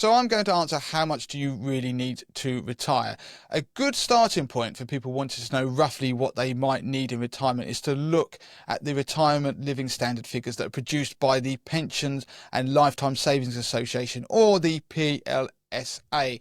So I'm going to answer, how much do you really need to retire? A good starting point for people wanting to know roughly what they might need in retirement is to look at the retirement living standard figures that are produced by the Pensions and Lifetime Savings Association, or the PLSA.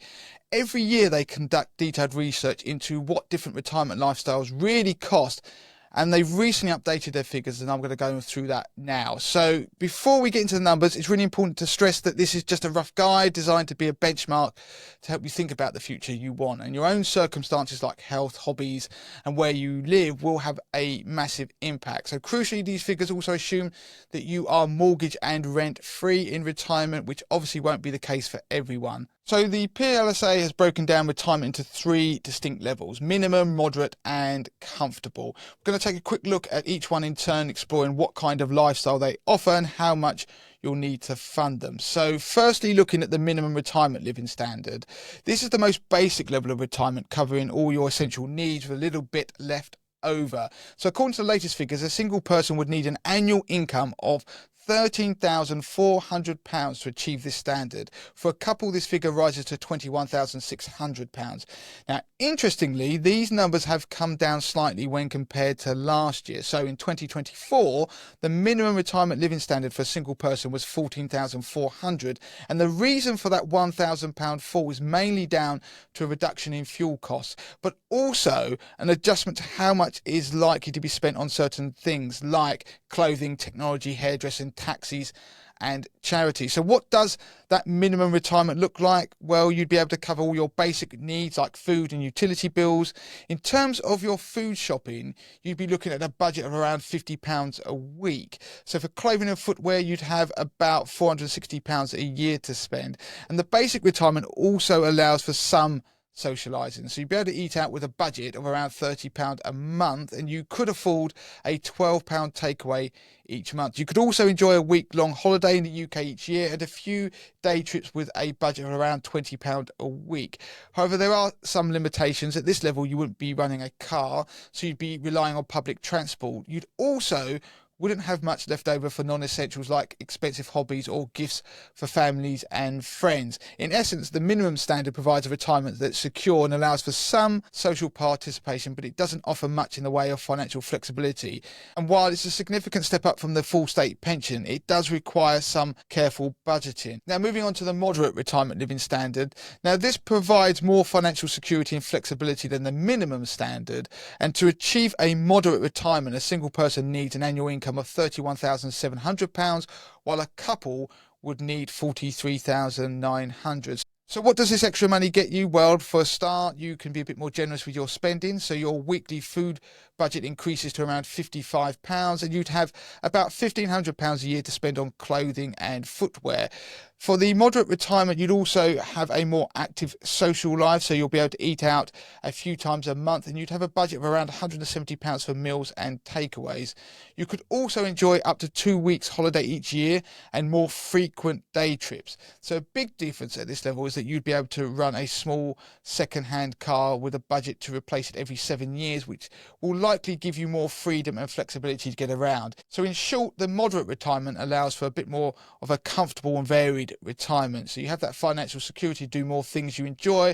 Every year they conduct detailed research into what different retirement lifestyles really cost, and they've recently updated their figures, and I'm going to go through that now. So before we get into the numbers, it's really important to stress that this is just a rough guide designed to be a benchmark to help you think about the future you want, and your own circumstances like health, hobbies and where you live will have a massive impact. So crucially, these figures also assume that you are mortgage and rent free in retirement, which obviously won't be the case for everyone. So the PLSA has broken down retirement into three distinct levels: minimum, moderate and comfortable. We're going to take a quick look at each one in turn, exploring what kind of lifestyle they offer and how much you'll need to fund them. So firstly, looking at the minimum retirement living standard. This is the most basic level of retirement, covering all your essential needs with a little bit left over. So according to the latest figures, a single person would need an annual income of £13,400 to achieve this standard. For a couple, this figure rises to £21,600. Now, interestingly, these numbers have come down slightly when compared to last year. So in 2024, the minimum retirement living standard for a single person was £14,400. And the reason for that £1,000 fall is mainly down to a reduction in fuel costs, but also an adjustment to how much is likely to be spent on certain things like clothing, technology, hairdressing, taxis and charity. So what does that minimum retirement look like? Well, you'd be able to cover all your basic needs like food and utility bills. In terms of your food shopping, you'd be looking at a budget of around £50 a week. So for clothing and footwear, you'd have about £460 a year to spend. And the basic retirement also allows for some socialising. So you'd be able to eat out with a budget of around £30 a month, and you could afford a £12 takeaway each month. You could also enjoy a week-long holiday in the UK each year and a few day trips with a budget of around £20 a week. However, there are some limitations. At this level, you wouldn't be running a car, so you'd be relying on public transport. You'd also wouldn't have much left over for non-essentials like expensive hobbies or gifts for families and friends. In essence, the minimum standard provides a retirement that's secure and allows for some social participation, but it doesn't offer much in the way of financial flexibility. And while it's a significant step up from the full state pension, it does require some careful budgeting. Now, moving on to the moderate retirement living standard. Now, this provides more financial security and flexibility than the minimum standard. And to achieve a moderate retirement, a single person needs an annual income of £31,700, while a couple would need £43,900. So what does this extra money get you? Well, for a start, you can be a bit more generous with your spending. So your weekly food budget increases to around £55, and you'd have about £1,500 a year to spend on clothing and footwear. For the moderate retirement, you'd also have a more active social life, so you'll be able to eat out a few times a month, and you'd have a budget of around £170 for meals and takeaways. You could also enjoy up to 2 weeks holiday each year and more frequent day trips. So a big difference at this level is that you'd be able to run a small second-hand car with a budget to replace it every 7 years, which will likely give you more freedom and flexibility to get around. So in short, the moderate retirement allows for a bit more of a comfortable and varied retirement. So you have that financial security to do more things you enjoy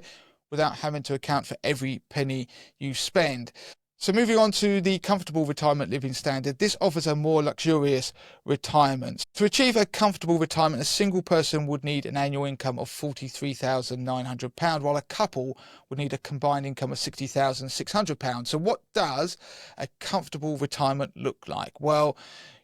without having to account for every penny you spend. So moving on to the comfortable retirement living standard, this offers a more luxurious retirement. To achieve a comfortable retirement, a single person would need an annual income of £43,900, while a couple would need a combined income of £60,600. So what does a comfortable retirement look like? Well,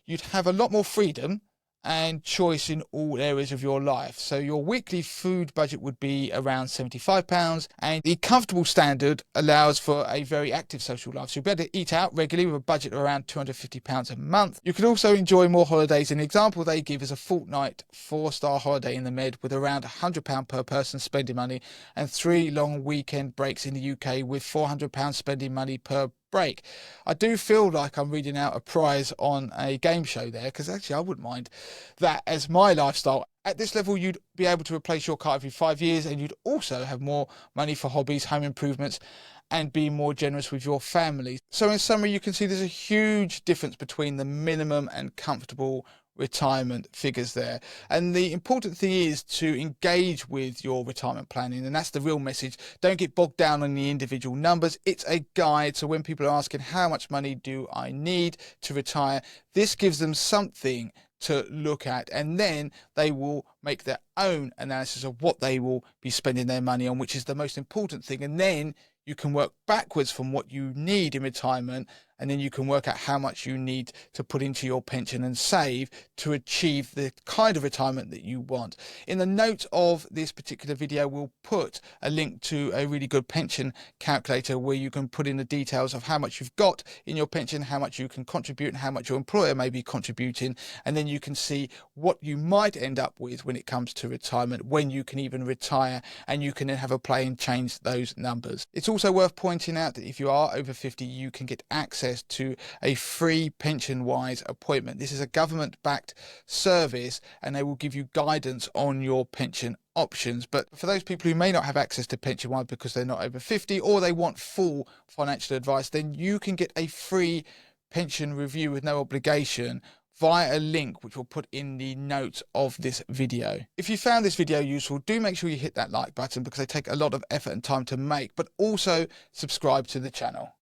you'd have a lot more freedom and choice in all areas of your life. So your weekly food budget would be around £75, and the comfortable standard allows for a very active social life. So you'll be able to eat out regularly with a budget of around £250 a month. You can also enjoy more holidays. An example they give is a fortnight 4-star holiday in the Med with around £100 per person spending money, and 3 long weekend breaks in the UK with £400 spending money per break. I do feel like I'm reading out a prize on a game show there, because actually I wouldn't mind that as my lifestyle. At this level, you'd be able to replace your car every 5 years, and you'd also have more money for hobbies, home improvements, and be more generous with your family. So in summary, you can see there's a huge difference between the minimum and comfortable retirement figures there. And the important thing is to engage with your retirement planning, and that's the real message. Don't get bogged down on the individual numbers. It's a guide, so when people are asking how much money do I need to retire, this gives them something to look at, and then they will make their own analysis of what they will be spending their money on, which is the most important thing. And then you can work backwards from what you need in retirement, and then you can work out how much you need to put into your pension and save to achieve the kind of retirement that you want. In the notes of this particular video, we'll put a link to a really good pension calculator where you can put in the details of how much you've got in your pension, how much you can contribute, and how much your employer may be contributing. And then you can see what you might end up with when it comes to retirement, when you can even retire, and you can then have a play and change those numbers. It's also worth pointing out that if you are over 50, you can get access to a free PensionWise appointment. This is a government-backed service, and they will give you guidance on your pension options. But for those people who may not have access to PensionWise because they're not over 50, or they want full financial advice, then you can get a free pension review with no obligation via a link which we'll put in the notes of this video. If you found this video useful, do make sure you hit that like button because they take a lot of effort and time to make, but also subscribe to the channel.